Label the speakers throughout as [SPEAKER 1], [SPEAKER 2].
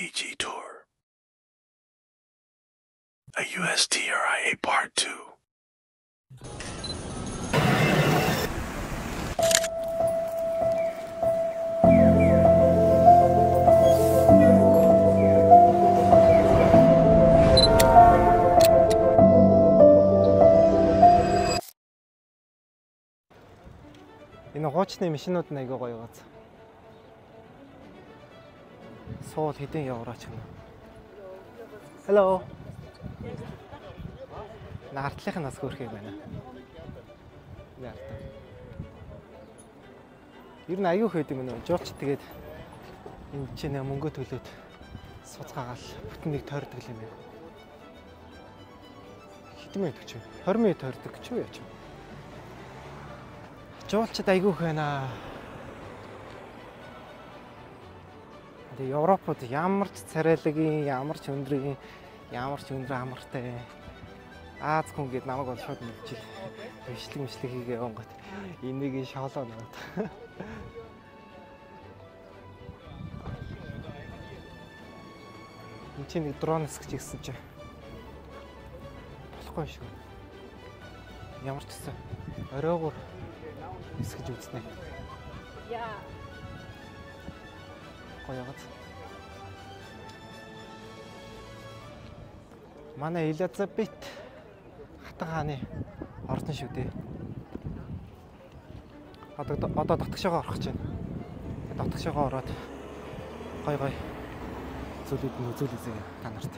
[SPEAKER 1] PG Tour. A USTRIA Part 2.
[SPEAKER 2] Энэ хуучны машинууд нь айгүй гоё гоц. Суул хэдэн явраач гэнэ. Hello. Нартлынх нь бас хөөрхий байна. Нартай. Ер нь аюу хэд юм нөө. Жуулч тэгээд энэ чинь мөнгө төлөөд суцгаагаал бүтэн нэг тойрдог юм байна. Хэдэн минут гэж вэ? 20 минут тойрдог гэж юу яач вэ? Жуулчд айгүйх байна. Тэгээ Европод ямар ч царайлагын, ямар ч өндрийн, ямар ч өндөр амартай Аз хүн гээд намайг бол шууд мэдчихэл. Бичлэг хийгээ онгот. Энийг шоолоо наваад. Энд чинь нэг дронос гэж ирсэн чи. Болохгүй шүү. Ямар ч гэсэн оройгоор эсгэж үзнэ. Яа. Гоёгоц. Манай Элизабет хатан хааны ордон шүү дээ. Одоо дотгошоо орох гэж байна. Дотгошоо ороод гой зүйлүүд нь үзүүлээсэй та нарт.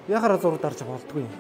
[SPEAKER 2] Яхаараа зураг дарж болдгүй юм.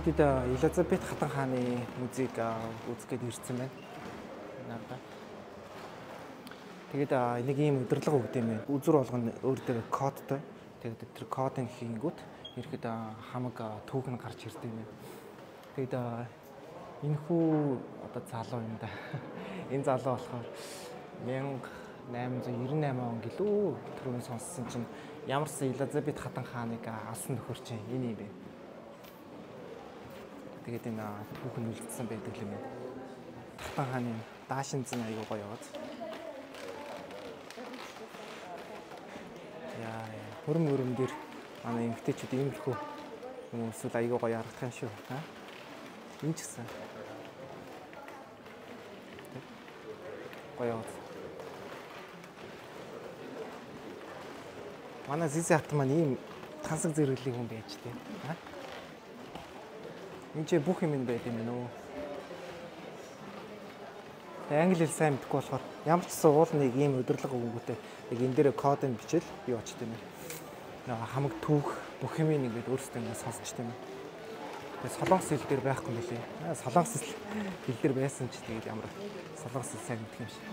[SPEAKER 2] Бид Элизабет хатан хааны музейг үзгээд ирсэн байна. Надад. Тэгээд нэг ийм удирдлага өгд юм байна. Үзүр болгоно өөр дээр кодтой. Тэгээд тэр кодыг хийнгүүт ирэхэд хамаг түүх нь гарч ирдэг юм байна. Тэгээд энэ хүү одоо залуу юм да. Энэ залуу болохоор 1898 он гэлөө түрүүн сонссон чинь ямарсан Элизабет хатан хааныг алсан нөхөр чинь энэ юм бэ. Тэгээд энэ түүх нь үлдсэн байдаг юм байна. Хатан хааны даашин зэн аягүй гоё яваад. Яа, хөрм дээр манай эмгтээчүүд иймэрхүү эсвэл аягүй гоё харагдах юм шүү. Энэ ч гэсэн гоё яваад. Манай Зизи хат маань ийм тансаг зэрэглэлийн хүн байж тээ. Энд чи бүх юм байд юм нөө. Англи хэл сайн мэдэхгүй болохоор ямар ч суулныг ийм удирдлага өгөнгүүтэй яг энэ дээр кодыг бичээл юу очт юм бэ? Хамаг түүх бүх юм ингээд өөрсдөө ингээд сонсч тийм. Тэгээ солонгос хэл дээр байхгүй юм лээ. Солонгос хэл дээр байсан ч тэгээд ямар солонгос хэл сайн мэдэх юм шиг.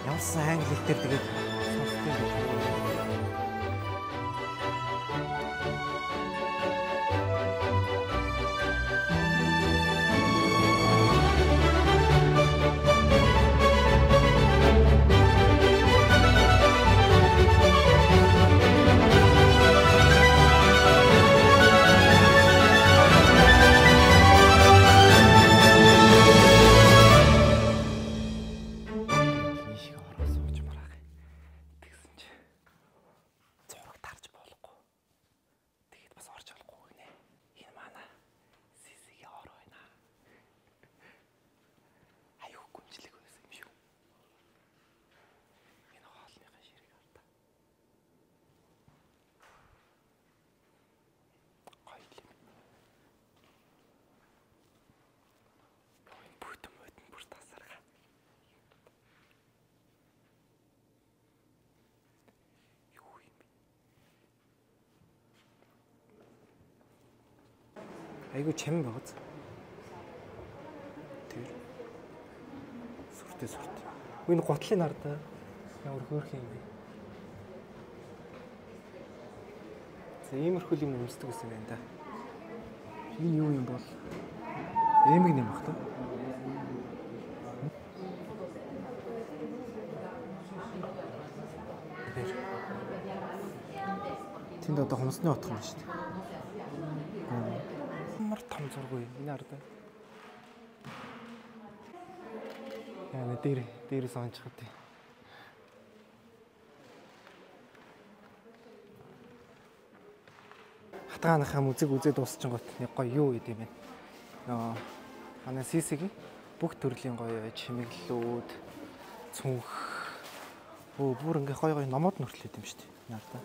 [SPEAKER 2] Ямарсан англи хэл дээр тэгээд сонсч юм бэ? Айгу чам байгаа. Тэр сүртэй. Энэ готлын ардаа ямар хөөрх юм бэ? За иймэрхүү юм өмсдөг гэсэн юм да. Энэ юу юм бол? Эмэг нэм бах та. Тэнд одоо хумсны утга юм шүү дээ. Ямар том зургүй энэ ардаа. Яа дээрээс онцгоо тий. Хатгаанахаа музик үзээд дуусчихсан гот нэг гоё юу гэдэг юм бэ? Манай CC-гийн бүх төрлийн гоё чимэглэлүүд, цүнх бүр ингээ гоё номоод нүртлээд юм шүү дээ. Наадаа.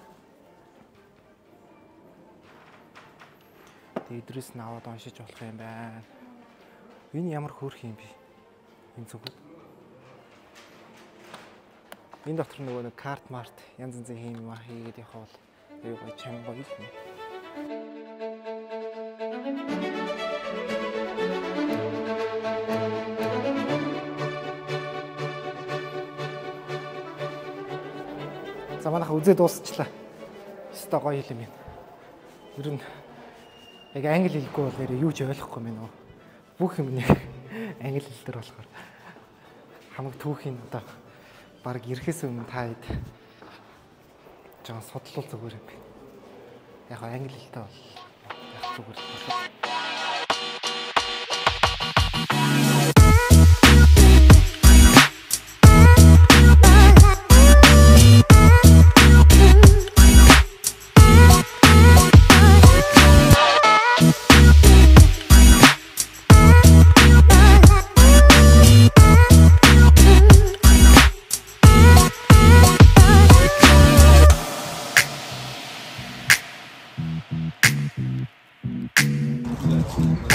[SPEAKER 2] Тэгээд идрээс нь аваад уншиж болох юм байна. Энэ ямар хөөрх юм бэ? Энэ зүгт. Энэ дотор нөгөө нэг карт март янз янзын юм хийгээд явах бол аюу гоё чам гоё юм. За манайха үзээ дуусчлаа. Өстой гоё юм байна. Ер нь яг англи хэлгүй бол нэр юу ч ойлгохгүй юм нөө. Бүх юм нэг англи хэл дээр болохоор хамаг түүхийн одоо баг ирэхээс өмнө та хэд жоо судлуул зүгээр юм бэ. Яг англи хэлтэй бол яг зүгээр болох.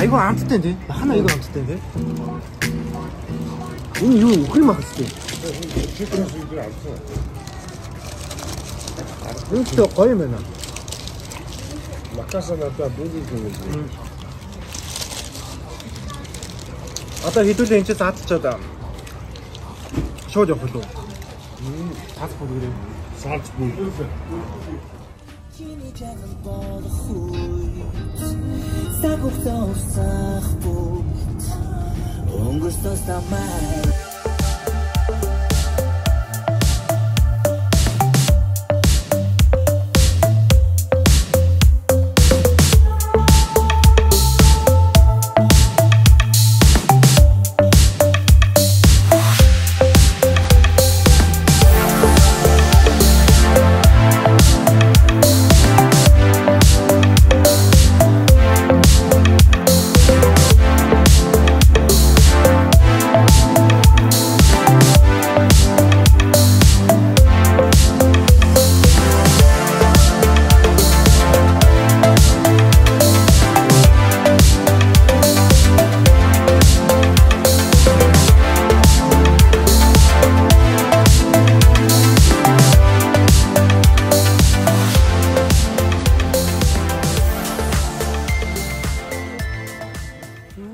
[SPEAKER 2] Айгу амттай тий. Хана айгу амттай тий. Энэ юу үхэр мах хэвчээ. Энэ ч гоё юм байна.
[SPEAKER 3] Макаса надад бүгд юм.
[SPEAKER 2] Одоо хэдүүлээ энэ ч заадчихад шууд явах уу? Тас бүгээрээ.
[SPEAKER 3] Салцбург.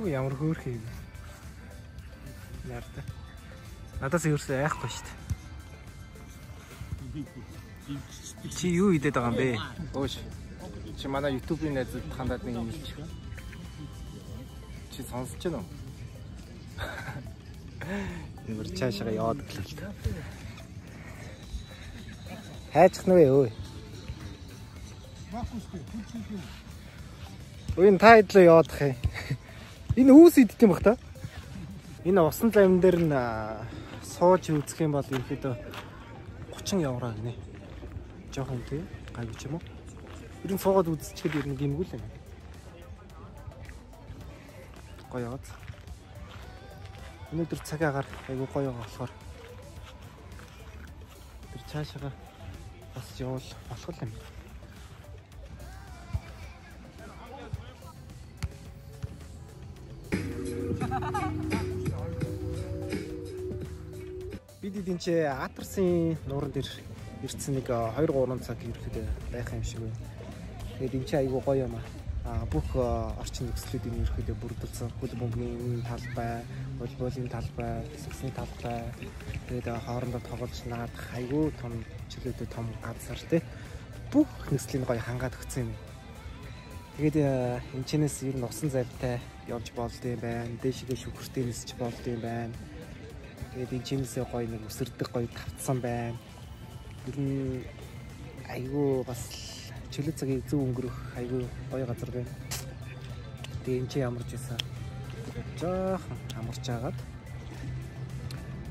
[SPEAKER 2] Ямар хөөрх юм. Нартай. Надаас ерөөсөө айхгүй шүү дээ. Чи юу идээд байгаа юм бэ? Өөш. Чи манай YouTube-ийн найзад хандаад нэг юм хэлчих. Чи сонсож байна уу? Ямар цаашаа яваад гэлээ. Хайчих нь вэ өө? Уин тайдлаа яваадах юм. Энэ үүс идэх юм бах та. Энэ усан лавн дээр нь сууж үзэх юм бол ерөөдөө 30 евро гинэ. Жохон тий гайгүй ч юм уу. Ер нь суугаад үзчихээд ер нь гимгүй л юм. Гоё яваад. Өнөөдөр цагаагаар айгүй гоё болохоор тэр цаашаа бас явал болох юм. Бид эдийн чи Атарсын нууран дээр ирсэн нэг 2-3 цаг ирэхэд байх юм шиг байна. Тэгээд энэ чи айгүй гоё юм аа. бүх орчин нөхцлүүдийн ерөөхдөө бүрдүүлсэн хөл бөмбөгийн талбай, волейболын талбай, физиксийн талбай, тэгээд хоорондоо тоглож наадах айгүй том чөлөөтэй том газар тий. Бүх нөхцөлийг гоё хангаад өгсөн юм. Тэгээд энэчнээс ер нь усан завтай явж болдсон байна. Дээшгээ шүхэртэй нисэж болдсон байна. Тэгээд энэчнээсээ гоё нэг өсөрдөг гоё тавцсан байна. Ер нь айгүй бас чөлөө цагийг зөв өнгөрөх айгүй гоё газар байна. Тэгээд энэ чи ямарч байсан. Жоохон амарч агаад.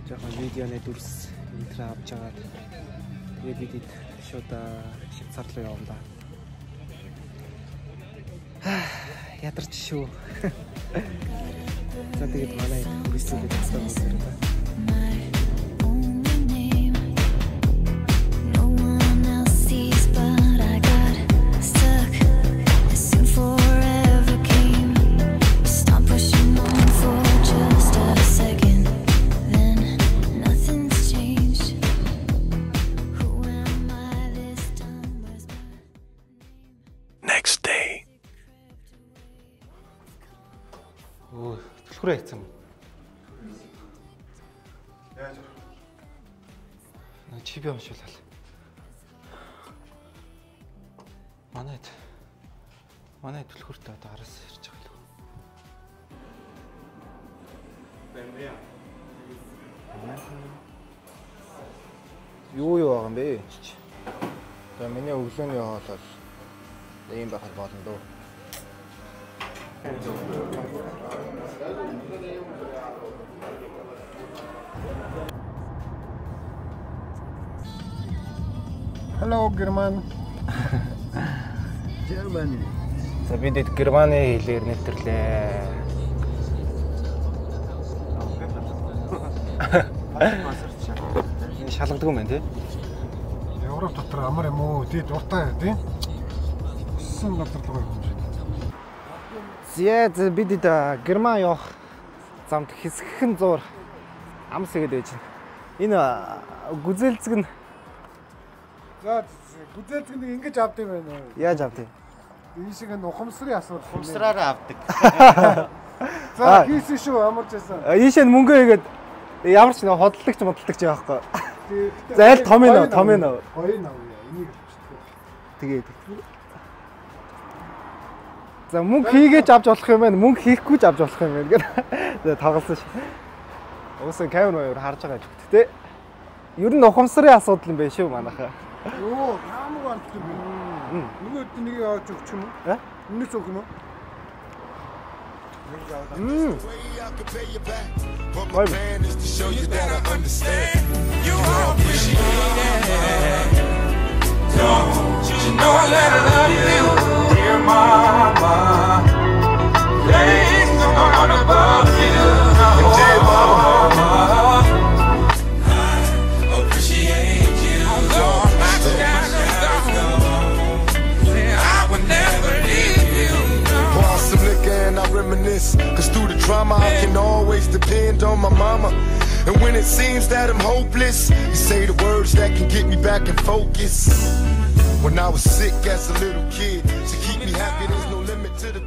[SPEAKER 2] Жоохон видеоны дүрс интро авч агаад. Тэгээд бид шууд шивцар руу явна да. Ядарч шүү. За тэгээд манай хүсэлтэй тастаа байна.
[SPEAKER 1] Next day.
[SPEAKER 2] Өө, төлхөрөө хийцэн.
[SPEAKER 1] Яаж?
[SPEAKER 2] Чиби уншуулаа. Манай төлхөртөө одоо араас ирж байгаа л. Бэмбэ.
[SPEAKER 4] Юу байгаа юм бэ? За миний өглөөний хоолой ийм байхад болно дөө. Hello German. Germany.
[SPEAKER 2] За бид Германы хэлээр нэвтрлээ. Энэ шалгадаг юм байна тий?
[SPEAKER 3] Европ дотор амар юм уу? Тий дуртай тий. Өссөн газар руу явах юм шиг.
[SPEAKER 2] За бид Герман явах замд хэсэгхэн зур амс игээд байж байна. Энэ гүзэлцэг нь
[SPEAKER 3] За гүзэлцэг нэг ингэж авд юм байна уу?
[SPEAKER 2] яаж авдیں۔
[SPEAKER 3] Энэ шиг нь ухамсарын асуудал.
[SPEAKER 4] Ухамсараараа авдаг.
[SPEAKER 3] За хийсэн шүү амарч байсан.
[SPEAKER 2] Ийшээ мөнгөө игээд ямар ч нэг ходлогч модлогч яахгүй. За аль том юм уу?
[SPEAKER 3] Хоёр нав яа. Энийг
[SPEAKER 2] тэгээд за мөнгө хийгээч авч болох юм байна. Мөнгө хийхгүй ч авч болох юм байна гэдэг. За тоглосон шүү. Угсаа камер хоёр харж байгаа ч үгт те. Ер нь ухамсарын асуудал юм байна шүү манайхаа.
[SPEAKER 3] Йоо, хамаагүй амт юм. Нөгөөд нэг явж өгч юм уу? Үнэс өгөх юм уу?
[SPEAKER 1] My plan is to show you that I understand. You are appreciated. Don't you know that I love you, dear mama? Please don't go on above you, dear mama. I appreciate you, Lord. My I would never leave you. Pour some liquor and I reminisce. Cause through the drama I can always depend on my mama. And when it seems that I'm hopeless, you say the words that can get me back in focus. When I was sick as a little kid, to keep me happy there's no limit to the